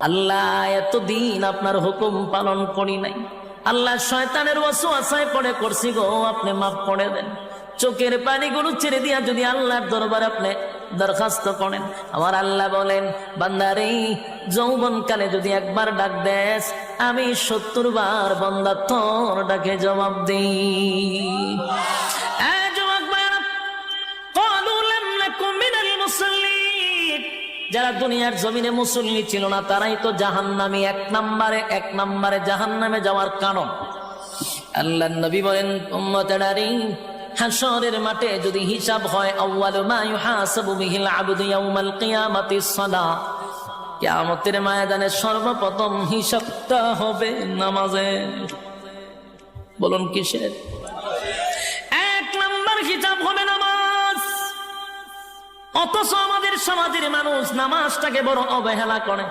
আল্লাহ এতদিন আপনার হুকুম পালন করি নাই, আল্লাহ শয়তানের ওয়াসওয়াসায় পড়ে করছি গো, আপনি মাফ করে দেন। চোখের পানিগুলো ছেড়ে দিয়া যদি আল্লাহর দরবারে আপনি দরখাস্ত করেন, আমার আল্লাহ বলেন বান্দারে যৌবনকালে যদি একবার ডাক দেস, আমি 70 বার বান্দা তোর ডাকে জবাব দিই। যারা দুনিয়ার জমিনে মুসল্লি ছিল না তারাই তো জাহান্নামী, এক নম্বরে জাহান্নামে যাওয়ার কারণ। আল্লাহর নবী বলেন উম্মতেরারে হাশরের মাঠে যদি হিসাব হয়, আউয়ালু মা ইউহাসাবু বিহিল আবদু ইয়াউমাল কিয়ামাতিস সালাহ, কিয়ামতের ময়দানে সর্বপ্রথম হিসাবটা হবে নামাজে। বলুন কিসের? 1 নম্বর হিসাব হবে নামাজ। অথচ আমাদের সমাজের মানুষ নামাজটাকে বড় অবহেলা করে।